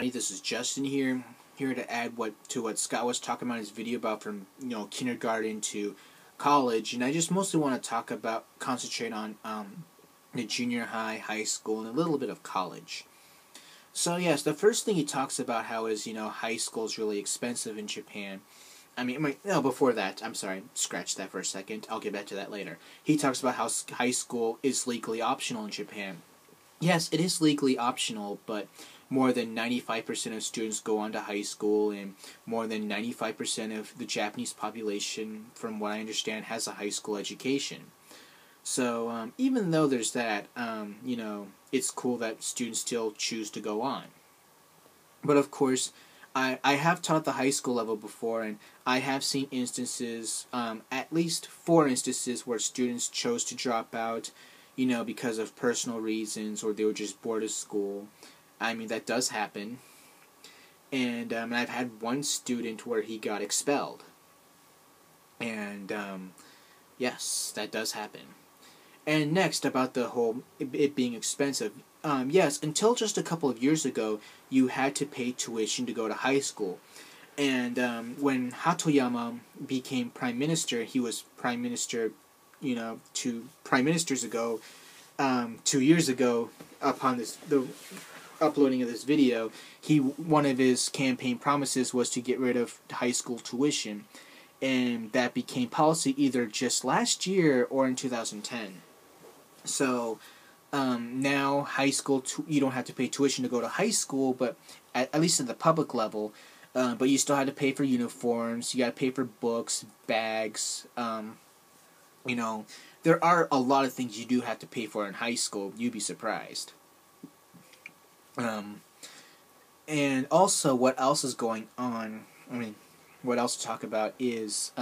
This is Justin here to add to what Scott was talking about in his video about from kindergarten to college, and I just mostly want to concentrate on the junior high, high school, and a little bit of college. So yes, the first thing he talks about how is high school is really expensive in Japan. Before that, I'm sorry, scratch that for a second. I'll get back to that later. He talks about how high school is legally optional in Japan. Yes, it is legally optional, but more than 95% of students go on to high school, and more than 95% of the Japanese population, from what I understand, has a high school education. So even though there's that, it's cool that students still choose to go on. But of course, I have taught the high school level before, and I have seen instances, at least 4 instances, where students chose to drop out, because of personal reasons, or they were just bored of school. That does happen. And I've had one student where he got expelled. And, yes, that does happen. And next, about the whole it being expensive. Yes, until just a couple of years ago, you had to pay tuition to go to high school. And when Hatoyama became prime minister, he was prime minister, 2 prime ministers ago, 2 years ago, upon the uploading of this video, one of his campaign promises was to get rid of high school tuition, and that became policy either just last year or in 2010. So now high school, you don't have to pay tuition to go to high school, but at least at the public level. But you still had to pay for uniforms. You got to pay for books, bags. There are a lot of things you do have to pay for in high school. You'd be surprised. And also, what else is going on? What else to talk about is,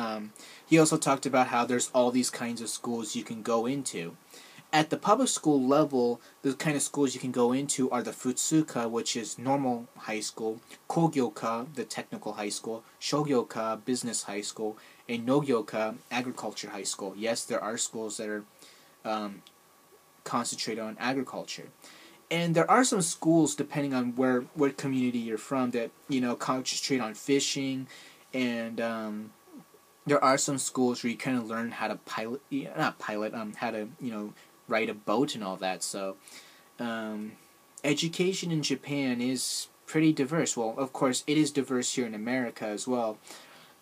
he also talked about how there's all these kinds of schools you can go into. At the public school level, the kind of schools you can go into are the Futsuka, which is normal high school, Kogyoka, the technical high school, Shogyoka, business high school, and Nagyoka, agriculture high school. Yes, there are schools that are concentrated on agriculture. And there are some schools, depending on what community you're from, that, concentrate on fishing. And there are some schools where you kind of learn how to how to, ride a boat and all that. So education in Japan is pretty diverse. Well, of course, it is diverse here in America as well.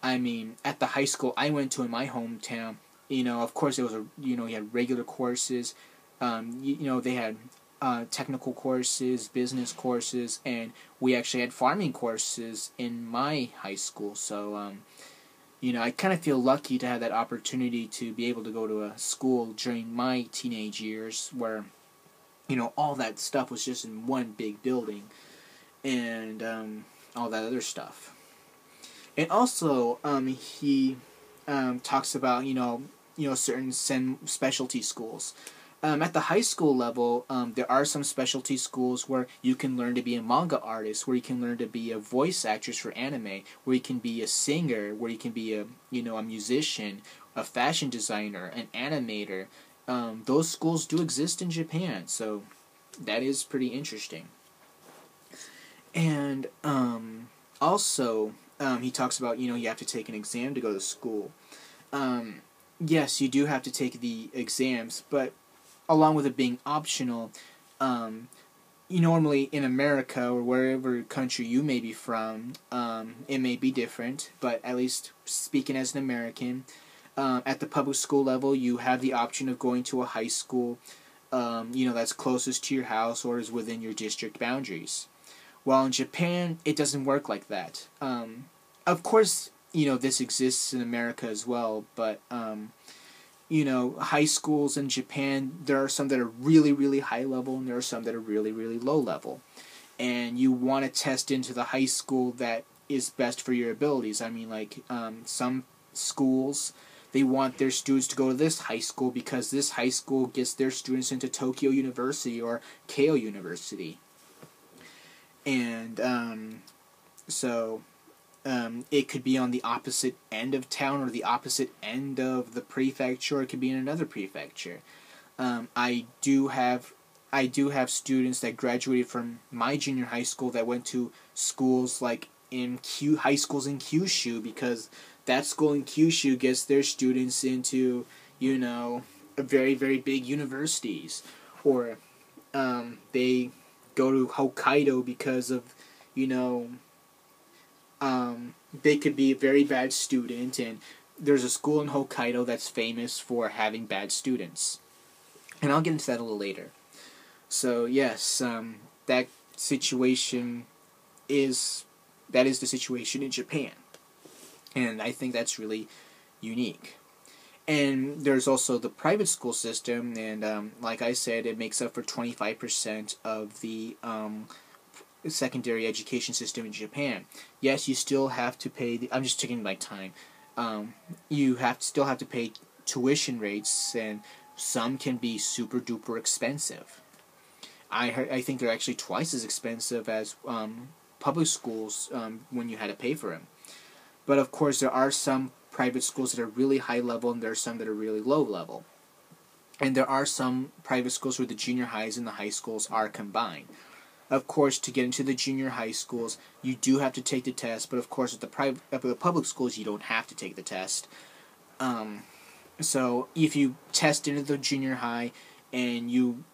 At the high school I went to in my hometown, of course, it was you had regular courses. They had technical courses, business courses, and we actually had farming courses in my high school. So, I kind of feel lucky to have that opportunity to be able to go to a school during my teenage years where, all that stuff was just in one big building, and all that other stuff. And also, he talks about, certain specialty schools. At the high school level, there are some specialty schools where you can learn to be a manga artist, where you can learn to be a voice actress for anime, where you can be a singer, where you can be a musician, a fashion designer, an animator. Those schools do exist in Japan, so that is pretty interesting. And also, he talks about, you have to take an exam to go to school. Yes, you do have to take the exams, but along with it being optional, normally in America or wherever country you may be from, it may be different, but at least speaking as an American, at the public school level, you have the option of going to a high school, that's closest to your house or is within your district boundaries. While in Japan, it doesn't work like that. Of course, this exists in America as well, but high schools in Japan, there are some that are really, really high level, and there are some that are really, really low level. And you want to test into the high school that is best for your abilities. Some schools, they want their students to go to this high school because this high school gets their students into Tokyo University or Keio University. And it could be on the opposite end of town or the opposite end of the prefecture. It could be in another prefecture. I I do have students that graduated from my junior high school that went to schools like in high schools in Kyushu, because that school in Kyushu gets their students into, very, very big universities. Or they go to Hokkaido because of, you know, they could be a very bad student, and there's a school in Hokkaido that's famous for having bad students. And I'll get into that a little later. So yes, that situation that is the situation in Japan, and I think that's really unique. And there's also the private school system, and like I said, it makes up for 25% of the secondary education system in Japan. Yes, you still have to pay. I'm just taking my time. You still have to pay tuition rates, and some can be super duper expensive. I think they're actually twice as expensive as public schools when you had to pay for them. But of course, there are some private schools that are really high level, and there are some that are really low level. And there are some private schools where the junior highs and the high schools are combined. Of course, to get into the junior high schools, you do have to take the test. But of course, at the public schools, you don't have to take the test. So if you test into the junior high and you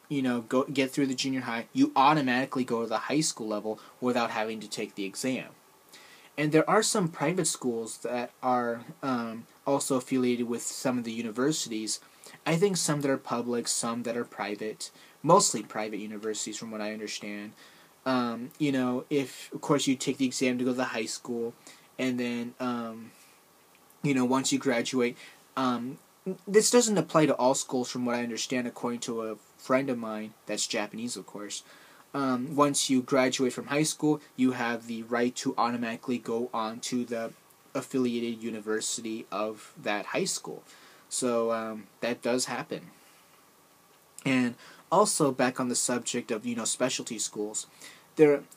get through the junior high, you automatically go to the high school level without having to take the exam. And there are some private schools that are also affiliated with some of the universities. I think some that are public, some that are private, mostly private universities from what I understand. If, of course, you take the exam to go to the high school, and then, once you graduate, this doesn't apply to all schools from what I understand, according to a friend of mine that's Japanese, of course. Once you graduate from high school, you have the right to automatically go on to the affiliated university of that high school. So that does happen. And also, back on the subject of specialty schools,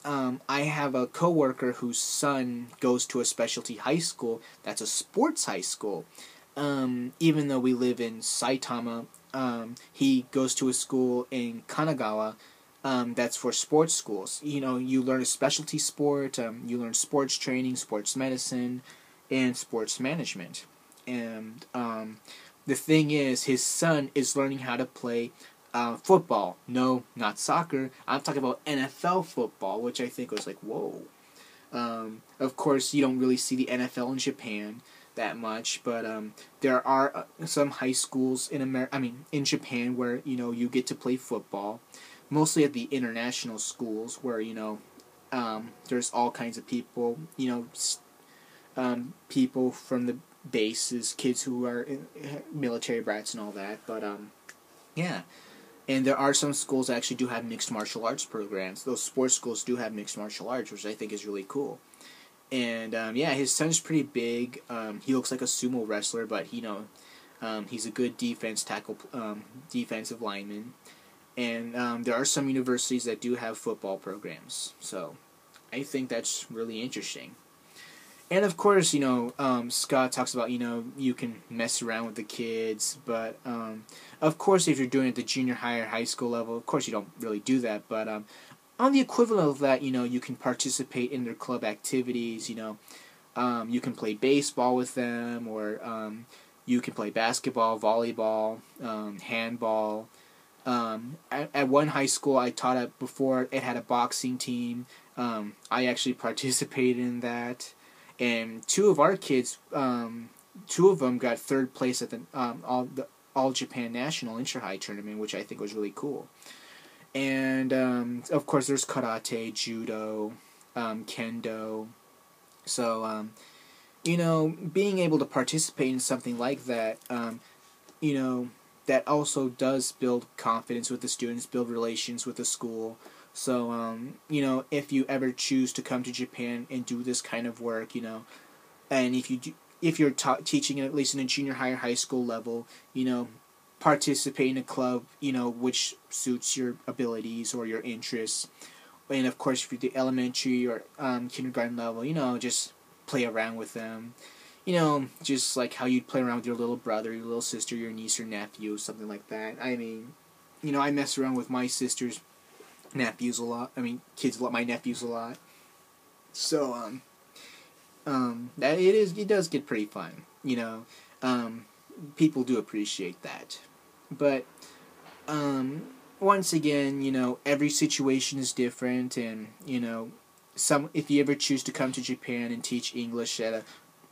I have a coworker whose son goes to a specialty high school that's a sports high school. Even though we live in Saitama, he goes to a school in Kanagawa. That's for sports schools. You learn a specialty sport, you learn sports training, sports medicine, and sports management. And the thing is, his son is learning how to play football. No, not soccer. I'm talking about NFL football, which I think was like, whoa. Of course, you don't really see the NFL in Japan that much, but there are some high schools in Japan where you get to play football. Mostly at the international schools where there's all kinds of people, people from the bases, kids who are military brats and all that. But yeah, and there are some schools that actually do have mixed martial arts programs. Those sports schools do have mixed martial arts, which I think is really cool. And his son's pretty big. He looks like a sumo wrestler, but he's a good defensive lineman. And there are some universities that do have football programs. So I think that's really interesting. And of course, Scott talks about, you can mess around with the kids. But of course, if you're doing it at the junior high or high school level, of course you don't really do that. But on the equivalent of that, you can participate in their club activities. You can play baseball with them, or you can play basketball, volleyball, handball. At one high school I taught at before, it had a boxing team. I actually participated in that, and two of our kids, two of them got third place at the All Japan National Inter-High Tournament, which I think was really cool. And of course, there's karate, judo, kendo. So being able to participate in something like that, that also does build confidence with the students, build relations with the school. So, if you ever choose to come to Japan and do this kind of work, and if you're teaching at least in a junior high or high school level, participate in a club, which suits your abilities or your interests. And of course, if you're the elementary or kindergarten level, just play around with them. Just like how you'd play around with your little brother, your little sister, your niece or nephew, something like that. I mean, I mess around with my sister's nephews a lot. I mean, kids a lot. My nephews a lot. So that it does get pretty fun. People do appreciate that, but once again, every situation is different, and if you ever choose to come to Japan and teach English at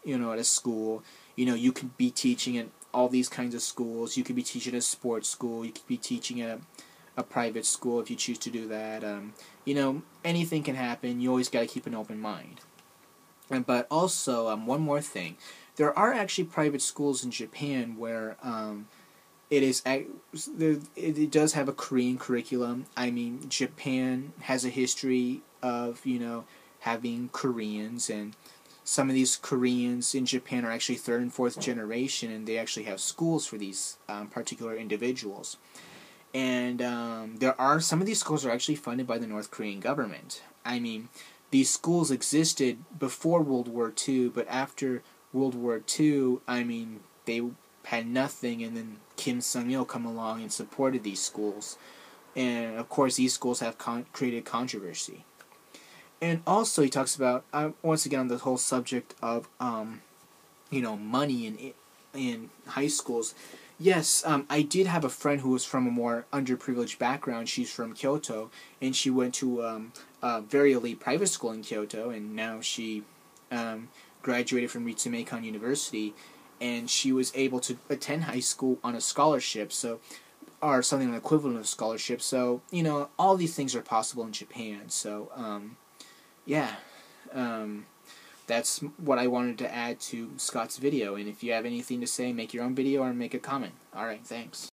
a school, you could be teaching at all these kinds of schools. You could be teaching at a sports school. You could be teaching at a private school if you choose to do that. Anything can happen. You always got to keep an open mind. But also, one more thing. There are actually private schools in Japan where it does have a Korean curriculum. I mean, Japan has a history of, having Koreans, and some of these Koreans in Japan are actually third and fourth generation, and they actually have schools for these particular individuals. And some of these schools are actually funded by the North Korean government. I mean, these schools existed before World War II, but after World War II, I mean, they had nothing, and then Kim Sung-il come along and supported these schools. And, of course, these schools have created controversy. And also, he talks about, once again, on the whole subject of, money in high schools. Yes, I did have a friend who was from a more underprivileged background. She's from Kyoto, and she went to a very elite private school in Kyoto, and now she graduated from Ritsumeikan University, and she was able to attend high school on a scholarship, or something like equivalent of a scholarship. So, all these things are possible in Japan. So, that's what I wanted to add to Scott's video. And if you have anything to say, make your own video or make a comment. Alright, thanks.